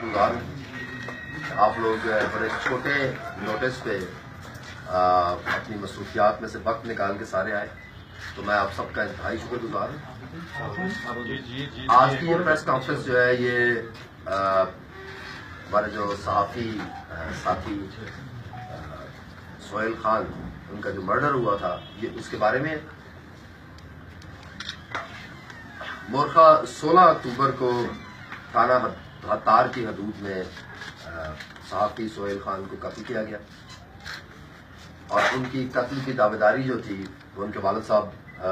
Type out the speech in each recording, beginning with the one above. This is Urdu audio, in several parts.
گزار ہوں آپ لوگ بڑے چھوٹے نوٹس پہ اپنی مصروفیات میں سے وقت نکال کے سارے آئے تو میں آپ سب کا انتہائی شکر گزار ہوں۔ آج کی یہ پریس کانفرنس جو ہے یہ ہمارے جو صحافی ساتھی سہیل خان ان کا جو مرڈر ہوا تھا یہ اس کے بارے میں مورخہ 16 اکتوبر کو تھانہ ہتار کی حدود میں صحافی سہیل خان کو قتل کیا گیا اور ان کی قتل کی دعویداری جو تھی وہ ان کے والد صاحب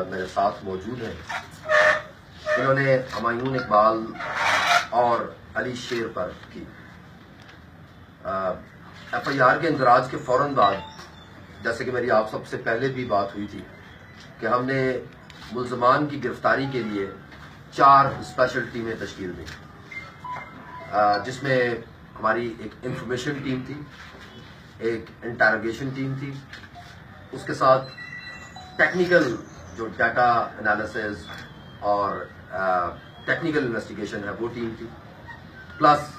میرے ساتھ موجود ہیں۔ انہوں نے ہمایون اقبال اور علی شیر پر کی ایف آئی آر کے اندراج کے فوراً بعد، جیسے کہ میری آپ سب سے پہلے بھی بات ہوئی تھی کہ ہم نے ملزمان کی گرفتاری کے لیے 4 اسپیشل ٹیمیں تشکیل دیں، جس میں ہماری ایک انفارمیشن ٹیم تھی، ایک انٹیروگیشن ٹیم تھی، اس کے ساتھ ٹیکنیکل جو ڈیٹا انالیسز اور ٹیکنیکل انویسٹیگیشن ہے وہ ٹیم تھی، پلس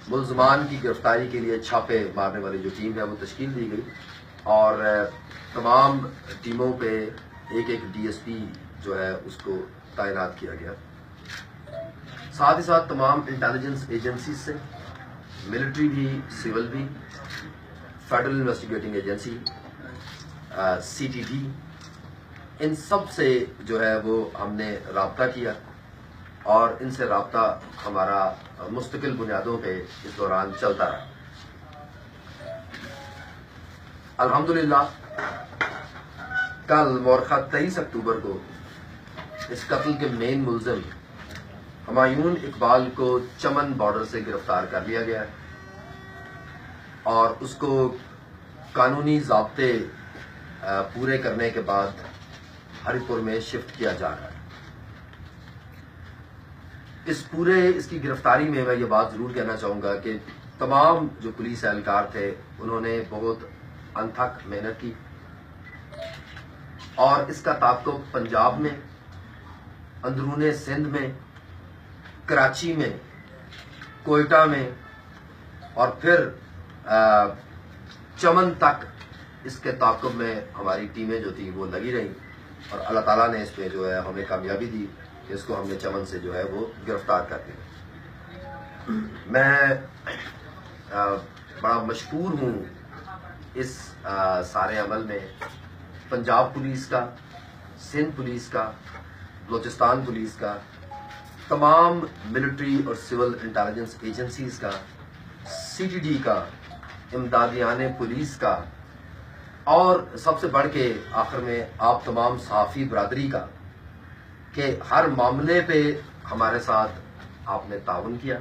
ملزمان کی گرفتاری کے لیے چھاپے مارنے والی جو ٹیم ہے وہ تشکیل دی گئی اور تمام ٹیموں پہ ایک ڈی ایس پی جو ہے اس کو تعینات کیا گیا۔ ساتھ ہی ساتھ تمام انٹیلیجنس ایجنسیز سے، ملٹری بھی، سول بھی، federal investigating agency, C T D, ان سب سے جو ہے وہ ہم نے رابطہ کیا اور ان سے رابطہ ہمارا مستقل بنیادوں پہ اس دوران چلتا رہا۔ الحمدللہ کل مورخہ 23 اکتوبر کو اس قتل کے مین ملزم ہمایون اقبال کو چمن بارڈر سے گرفتار کر لیا گیا اور اس کو قانونی ضابطے پورے کرنے کے بعد ہری پور میں شفٹ کیا جا رہا ہے۔ اس کی گرفتاری میں میں یہ بات ضرور کہنا چاہوں گا کہ تمام جو پولیس اہلکار تھے انہوں نے بہت انتھک محنت کی اور اس کا تعاقب پنجاب میں، اندرون سندھ میں، کراچی میں، کوئٹہ میں اور پھر چمن تک اس کے تعاقب میں ہماری ٹیمیں جو تھیں وہ لگی رہیں اور اللہ تعالیٰ نے اس پہ جو ہے ہمیں کامیابی دی کہ اس کو ہم نے چمن سے جو ہے وہ گرفتار کر دیا۔ میں بڑا مشکور ہوں اس سارے عمل میں پنجاب پولیس کا، سندھ پولیس کا، بلوچستان پولیس کا، تمام ملٹری اور سول انٹیلیجنس ایجنسیز کا، سی ٹی ڈی کا، امدادیان پولیس کا اور سب سے بڑھ کے آخر میں آپ تمام صحافی برادری کا کہ ہر معاملے پہ ہمارے ساتھ آپ نے تعاون کیا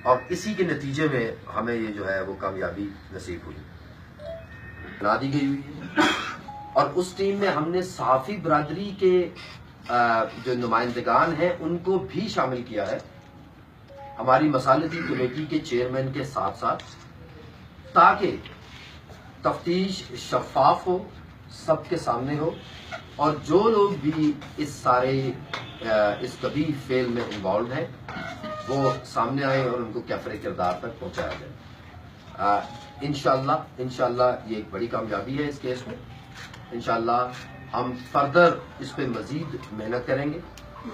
اور اسی کے نتیجے میں ہمیں یہ جو ہے وہ کامیابی نصیب ہوئی بنا دی گئی ہوئی ہے۔ اور اس ٹیم میں ہم نے صحافی برادری کے جو نمائندگان ہیں ان کو بھی شامل کیا ہے ہماری مصالحتی کمیٹی کے چیئرمین کے ساتھ ساتھ، تاکہ تفتیش شفاف ہو، سب کے سامنے ہو اور جو لوگ بھی اس کبھی فعل میں انوالوڈ ہیں وہ سامنے آئے اور ان کو کیفر کردار تک پہنچایا جائے۔ انشاءاللہ یہ ایک بڑی کامیابی ہے اس کیس میں۔ انشاءاللہ ہم فردر اس پہ مزید محنت کریں گے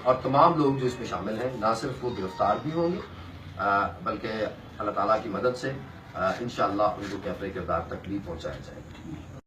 اور تمام لوگ جو اس میں شامل ہیں نہ صرف وہ گرفتار بھی ہوں گے بلکہ اللہ تعالیٰ کی مدد سے انشاءاللہ ان کو کیفر کردار تک بھی پہنچایا جائے گا۔